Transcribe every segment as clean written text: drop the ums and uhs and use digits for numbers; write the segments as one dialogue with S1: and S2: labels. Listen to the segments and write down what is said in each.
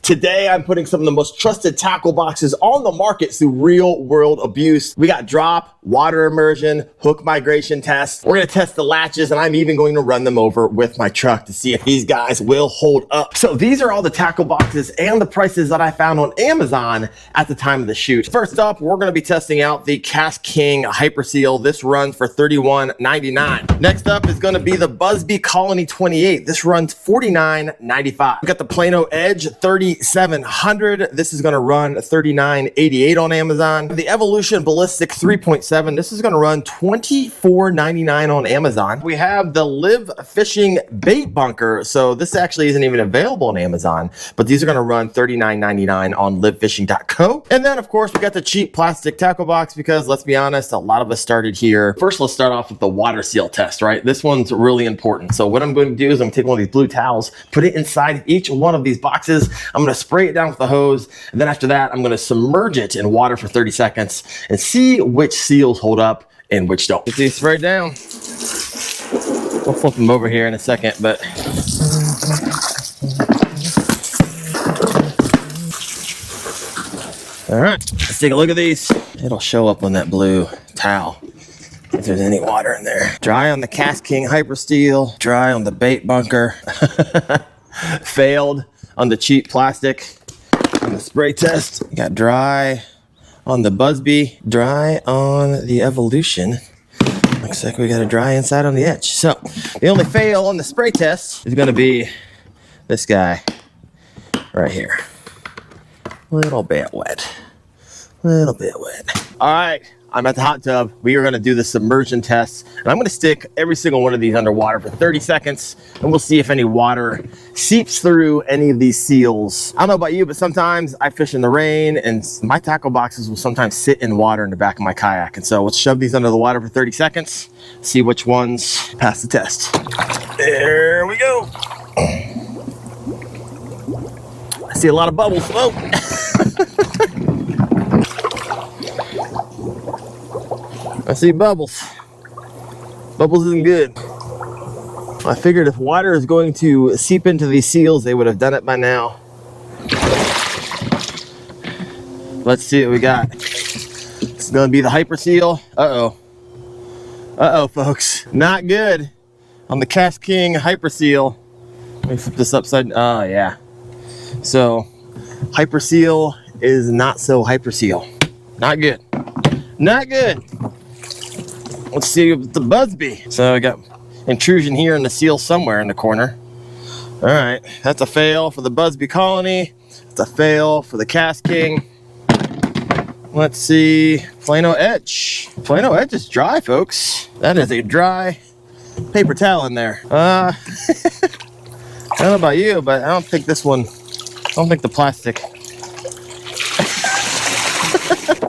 S1: Today, I'm putting some of the most trusted tackle boxes on the market through real world abuse. We got drop, water immersion, hook migration tests. We're gonna test the latches, and I'm even going to run them over with my truck to see if these guys will hold up. So these are all the tackle boxes and the prices that I found on Amazon at the time of the shoot. First up, we're gonna be testing out the KastKing HyperSeal. This runs for $31.99. Next up is gonna be the Buzbe Colony 28. This runs $49.95. We got the Plano Edge 3700. This is gonna run $39.88 on Amazon. The Evolution Ballistix 3.7. This is gonna run $24.99 on Amazon. We have the LIV Fishing Bait Bunker. So this actually isn't even available on Amazon, but these are gonna run $39.99 on livefishing.co. And then of course we got the cheap plastic tackle box because let's be honest, a lot of us started here. First, let's start off with the water seal test, right? This one's really important. So what I'm going to do is I'm gonna take one of these blue towels, put it inside each one of these boxes. I'm gonna spray it down with the hose. And then after that, I'm gonna submerge it in water for 30 seconds and see which seals hold up and which don't. Get these sprayed down. We'll flip them over here in a second, but all right, let's take a look at these. It'll show up on that blue towel if there's any water in there. Dry on the KastKing HyperSeal, dry on the bait bunker. Failed on the cheap plastic on the spray test. Got dry on the Buzbe, dry on the Evolution. Looks like we got a dry inside on the edge. So the only fail on the spray test is gonna be this guy right here. Little bit wet. Little bit wet. All right, I'm at the hot tub. We are gonna do the submersion test, and I'm gonna stick every single one of these underwater for 30 seconds, and we'll see if any water seeps through any of these seals. I don't know about you, but sometimes I fish in the rain, and my tackle boxes will sometimes sit in water in the back of my kayak. And so let's shove these under the water for 30 seconds, see which ones pass the test. There we go. I see a lot of bubbles. Oh. I see bubbles. Bubbles isn't good. I figured if water is going to seep into these seals, they would have done it by now. Let's see what we got. It's gonna be the HyperSeal. Uh-oh. Uh-oh, folks. Not good on the KastKing HyperSeal. Let me flip this upside. Oh, yeah. So, HyperSeal is not so HyperSeal. Not good. Not good. Let's see with the Buzbe. So I got intrusion here in the seal somewhere in the corner. All right, that's a fail for the Buzbe Colony. It's a fail for the KastKing. Let's see, Plano Edge. Plano Edge is dry, folks. That is a dry paper towel in there. I don't know about you, but I don't think this one, I don't think the plastic.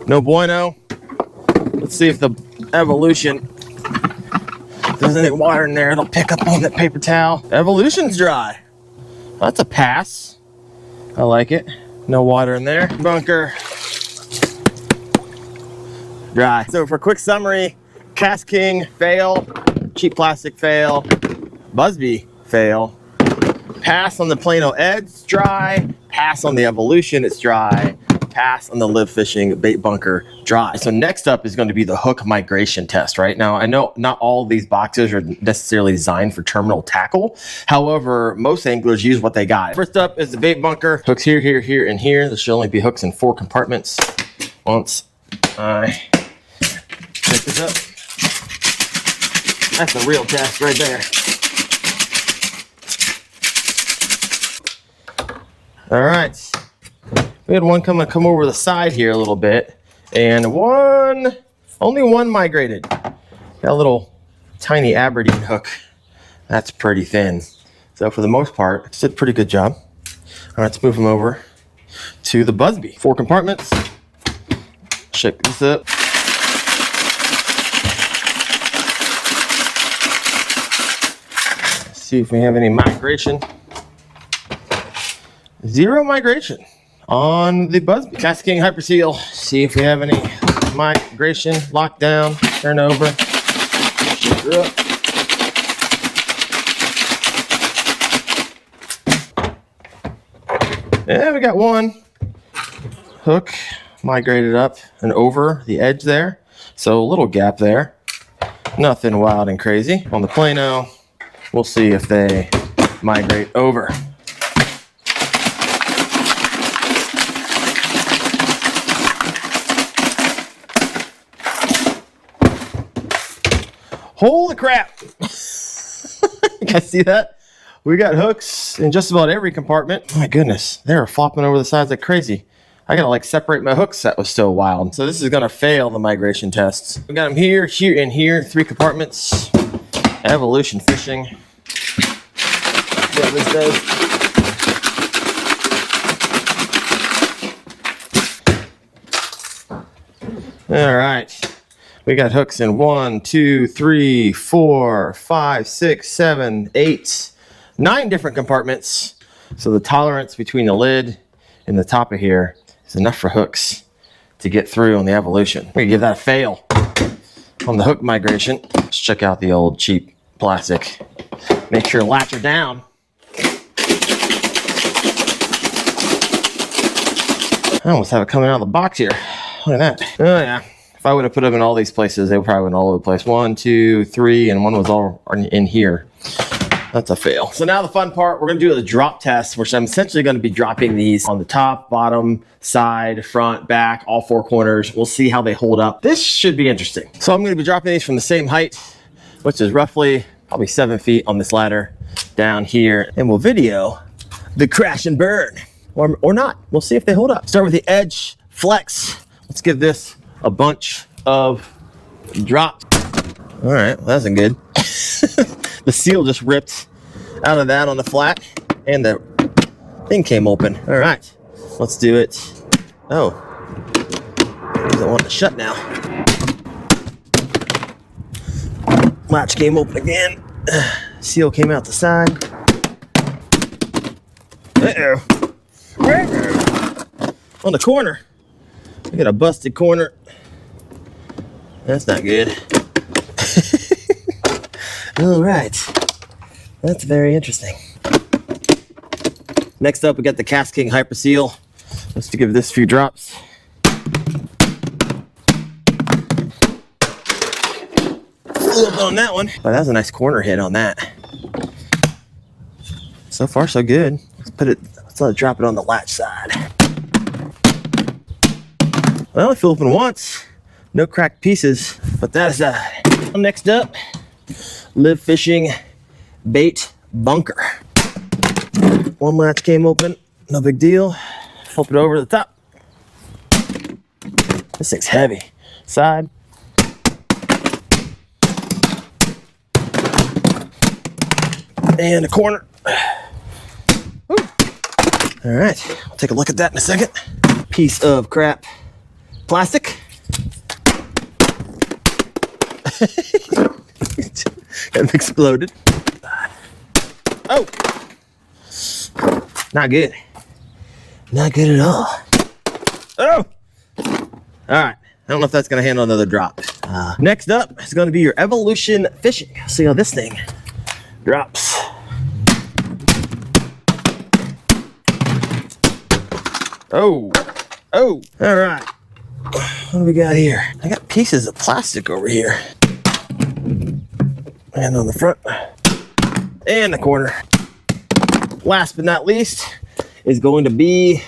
S1: No bueno. Let's see if the Evolution, if there's any water in there, it'll pick up on that paper towel. Evolution's dry. That's a pass. I like it. No water in there. Bunker. Dry. So for a quick summary, KastKing, fail. Cheap plastic, fail. Buzbe, fail. Pass on the Plano Edge, dry. Pass on the Evolution, it's dry. Pass on the LIV Fishing Bait Bunker, dry. So next up is going to be the hook migration test, right? Now, I know not all of these boxes are necessarily designed for terminal tackle. However, most anglers use what they got. First up is the bait bunker. Hooks here, here, here, and here. There should only be hooks in 4 compartments. Once I pick this up, that's a real test right there. All right. We had one come over the side here a little bit, and only one migrated. Got a little tiny Aberdeen hook. That's pretty thin. So for the most part, it did a pretty good job. All right, let's move them over to the Buzbe. 4 compartments. Check this up. Let's see if we have any migration. 0 migration on the Buzbe. KastKing HyperSeal. See if we have any migration. Lock down. Turn over. Shake her up. Yeah, we got one hook migrated up and over the edge there. So a little gap there. Nothing wild and crazy. On the Plano, we'll see if they migrate over. Holy crap! You guys see that? We got hooks in just about every compartment. My goodness, they're flopping over the sides like crazy. I gotta like separate my hooks. That was so wild. So this is gonna fail the migration tests. We got them here, here, and here. 3 compartments. Evolution fishing. See how this does. All right. We got hooks in 1, 2, 3, 4, 5, 6, 7, 8, 9 different compartments. So the tolerance between the lid and the top of here is enough for hooks to get through on the Evolution. We're gonna give that a fail on the hook migration. Let's check out the old cheap plastic. Make sure latch are down. I almost have it coming out of the box here. Look at that. Oh yeah. If I would have put them in all these places, they probably went all over the place. 1, 2, 3, and one was all in here. That's a fail. So now the fun part, we're gonna do the drop test, which I'm essentially gonna be dropping these on the top, bottom, side, front, back, all 4 corners. We'll see how they hold up. This should be interesting. So I'm gonna be dropping these from the same height, which is roughly probably 7 feet on this ladder down here. And we'll video the crash and burn, or not. We'll see if they hold up. Start with the Edge Flex. Let's give this a bunch of drops. All right, well, that's good. The seal just ripped out of that on the flat, and the thing came open. All right, let's do it. Oh, it doesn't want to shut now. Latch came open again. Seal came out the side. Uh-oh. On the corner. We got a busted corner. That's not good. All right. That's very interesting. Next up, we got the KastKing HyperSeal. Let's give this a few drops. Flip on that one. But that was a nice corner hit on that. So far, so good. Let's let it drop it on the latch side. Well, it flew open once. No cracked pieces, but that aside. Next up, LIV Fishing Bait Bunker. One latch came open, no big deal. Flip it over to the top. This thing's heavy. Side. And a corner. Woo. All right, I'll take a look at that in a second. Piece of crap plastic. It exploded. Oh, not good. Not good at all. Oh, all right. I don't know if that's gonna handle another drop. Next up is gonna be your Evolution Fishing. See how this thing drops. Oh, all right. What do we got here? I got pieces of plastic over here. And on the front. And the corner. Last but not least is going to be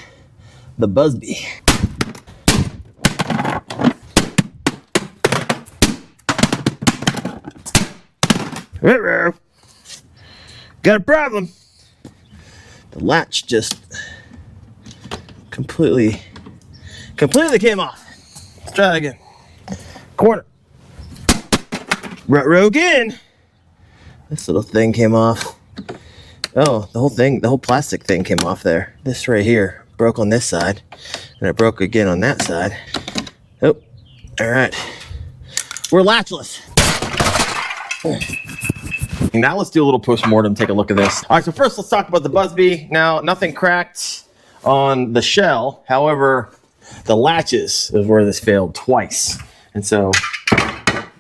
S1: the Buzbe. Got a problem. The latch just completely came off. Let's try that again. Corner. Row again. This little thing came off. Oh, the whole plastic thing came off there. This right here broke on this side, and it broke again on that side. Oh, all right. We're latchless. Now let's do a little post-mortem, take a look at this. All right, so first let's talk about the Buzbe. Now, nothing cracked on the shell. However, the latches is where this failed twice. And so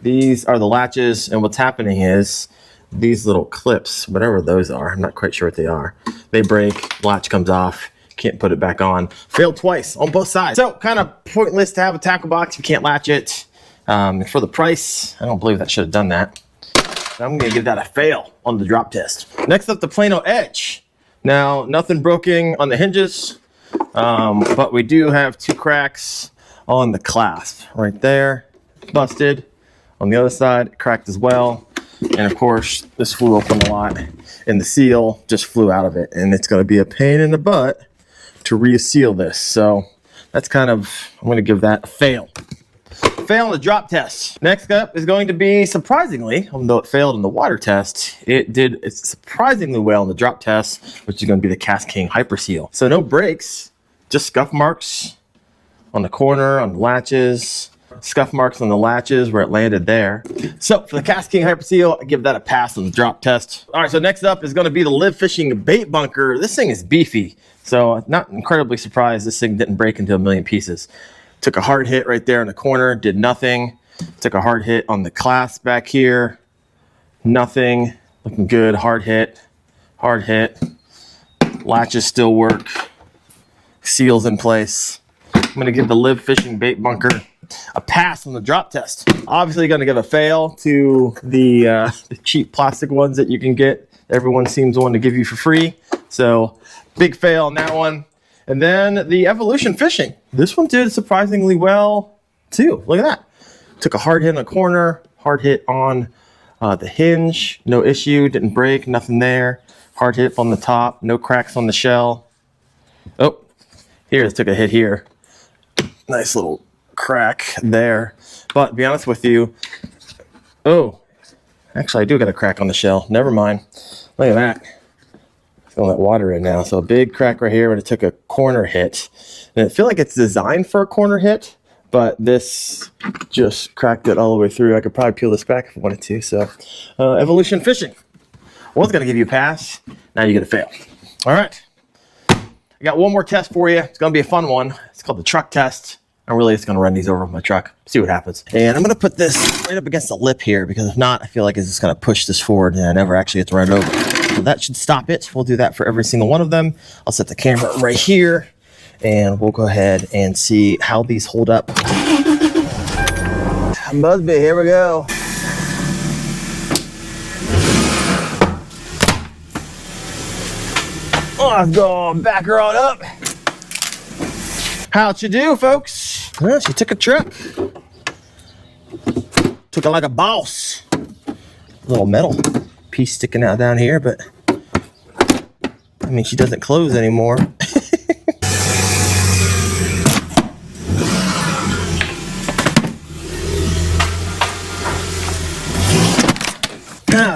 S1: these are the latches, and what's happening is these little clips, whatever those are, I'm not quite sure what they are, they break, latch comes off, can't put it back on. Failed twice on both sides. So kind of pointless to have a tackle box if you can't latch it. For the price, I don't believe that should have done that. So I'm gonna give that a fail on the drop test. Next up, the Plano Edge. Now, nothing broken on the hinges, but we do have 2 cracks on the clasp. Right there, busted. On the other side, cracked as well. And of course, this flew open a lot, and the seal just flew out of it. And it's gonna be a pain in the butt to reseal this. So that's kind of, I'm gonna give that a fail. Fail on the drop test. Next up is going to be, surprisingly, although it failed in the water test, it did surprisingly well in the drop test, which is going to be the KastKing HyperSeal. So no breaks, just scuff marks on the corner, on the latches, scuff marks on the latches where it landed there. So for the KastKing HyperSeal, I give that a pass on the drop test. All right, so next up is going to be the LIV Fishing Bait Bunker. This thing is beefy, so not incredibly surprised this thing didn't break into a million pieces. Took a hard hit right there in the corner, did nothing. Took a hard hit on the clasp back here, nothing. Looking good, hard hit, hard hit. Latches still work, seals in place. I'm gonna give the LIV Fishing Bait Bunker a pass on the drop test. Obviously gonna give a fail to the cheap plastic ones that you can get. Everyone seems to want to give you for free. So big fail on that one. And then the Evolution Fishing. This one did surprisingly well too. Look at that. Took a hard hit in the corner, hard hit on the hinge, no issue, didn't break, nothing there. Hard hit on the top, no cracks on the shell. Oh, here, it took a hit here. Nice little crack there. But to be honest with you, oh, actually I do got a crack on the shell. Never mind. Look at that. Filling that water in now. So a big crack right here when it took a corner hit. And I feel like it's designed for a corner hit, but this just cracked it all the way through. I could probably peel this back if I wanted to. So Evolution Fishing. I was gonna give you a pass. Now you get a fail. All right. I got one more test for you. It's gonna be a fun one. It's called the truck test. I'm really just gonna run these over with my truck, see what happens. And I'm gonna put this right up against the lip here, because if not, I feel like it's just gonna push this forward and I never actually get to run it over. So that should stop it. We'll do that for every single one of them. I'll set the camera right here and we'll go ahead and see how these hold up. Buzbe, here we go. Oh, let's go back her on up. How'd you do, folks? Well, she took a truck. Took it like a boss. Little metal piece sticking out down here, but I mean, she doesn't close anymore.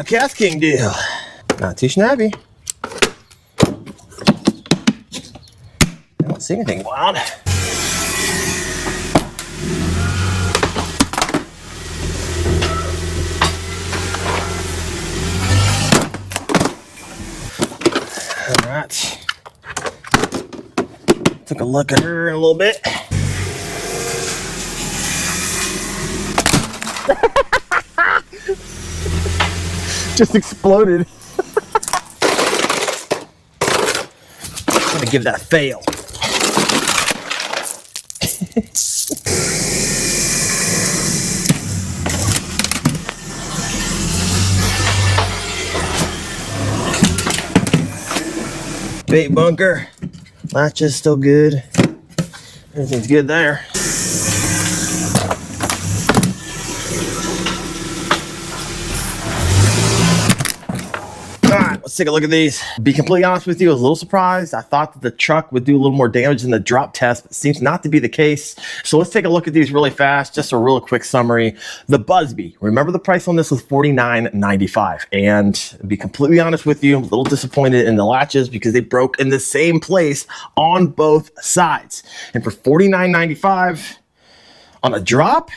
S1: KastKing deal. Not too snabby. I don't see anything wild. All right. Took a look at her in a little bit. Just exploded. I'm gonna give that a fail. Bait bunker, latch is still good. Everything's good there. Alright, let's take a look at these. Be completely honest with you, I was a little surprised. I thought that the truck would do a little more damage in the drop test, but it seems not to be the case. So let's take a look at these really fast. Just a real quick summary. The Buzbe, remember the price on this was $49.95. And to be completely honest with you, I'm a little disappointed in the latches because they broke in the same place on both sides. And for $49.95 on a drop,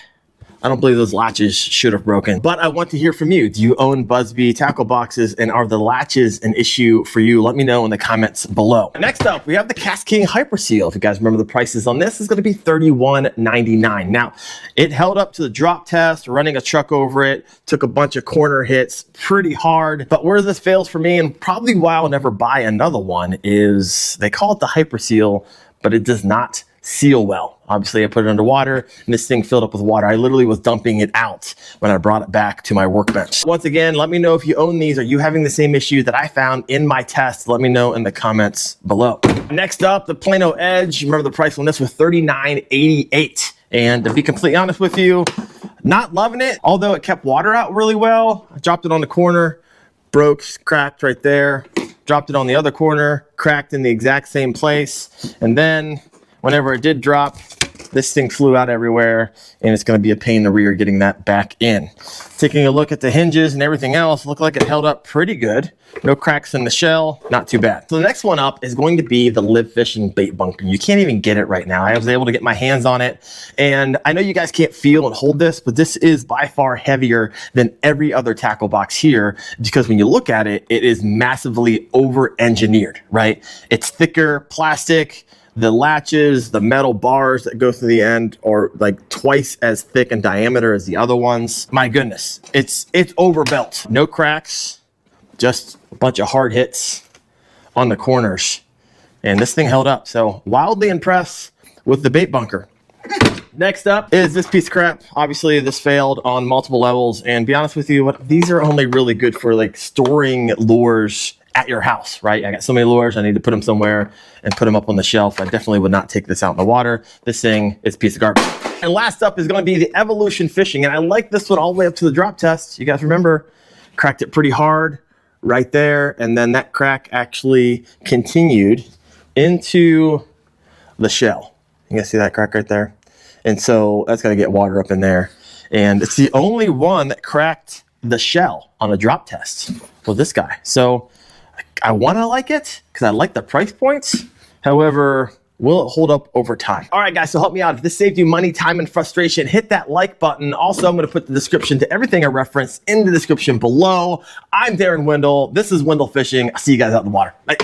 S1: I don't believe those latches should have broken, but I want to hear from you. Do you own Buzbe tackle boxes, and are the latches an issue for you? Let me know in the comments below. Next up, we have the KastKing HyperSeal. If you guys remember the prices on this, is going to be $31.99. Now, it held up to the drop test, running a truck over it, took a bunch of corner hits pretty hard, but where this fails for me, and probably why I'll never buy another one, is they call it the HyperSeal, but it does not seal well. Obviously, I put it underwater and this thing filled up with water. I literally was dumping it out when I brought it back to my workbench. Once again, let me know if you own these. Are you having the same issue that I found in my test? Let me know in the comments below. Next up, the Plano Edge. Remember the price on this was $39.88. And to be completely honest with you, not loving it, although it kept water out really well. I dropped it on the corner, broke, cracked right there. Dropped it on the other corner, cracked in the exact same place. And then whenever it did drop, this thing flew out everywhere, and it's going to be a pain in the rear getting that back in. Taking a look at the hinges and everything else, looked like it held up pretty good. No cracks in the shell, not too bad. So the next one up is going to be the LIV Fishing Bait Bunker. You can't even get it right now. I was able to get my hands on it, and I know you guys can't feel and hold this, but this is by far heavier than every other tackle box here, because when you look at it, it is massively over-engineered, right? It's thicker plastic. The latches, the metal bars that go through the end are like twice as thick in diameter as the other ones. My goodness, it's overbuilt. No cracks, just a bunch of hard hits on the corners. And this thing held up. So wildly impressed with the bait bunker. Next up is this piece of crap. Obviously this failed on multiple levels, and be honest with you, these are only really good for like storing lures at your house, right? I got so many lures, I need to put them somewhere and put them up on the shelf. I definitely would not take this out in the water. This thing is a piece of garbage. And last up is going to be the Evolution Fishing, and I like this one all the way up to the drop test. You guys remember, cracked it pretty hard right there, and then that crack actually continued into the shell. You guys see that crack right there? And so that's going to get water up in there. And it's the only one that cracked the shell on a drop test with this guy. So I want to like it because I like the price points. However, will it hold up over time? All right, guys, so help me out. If this saved you money, time, and frustration, hit that like button. Also, I'm going to put the description to everything I referenced in the description below. I'm Wendell. This is Wendell Fishing. I'll see you guys out in the water. Bye.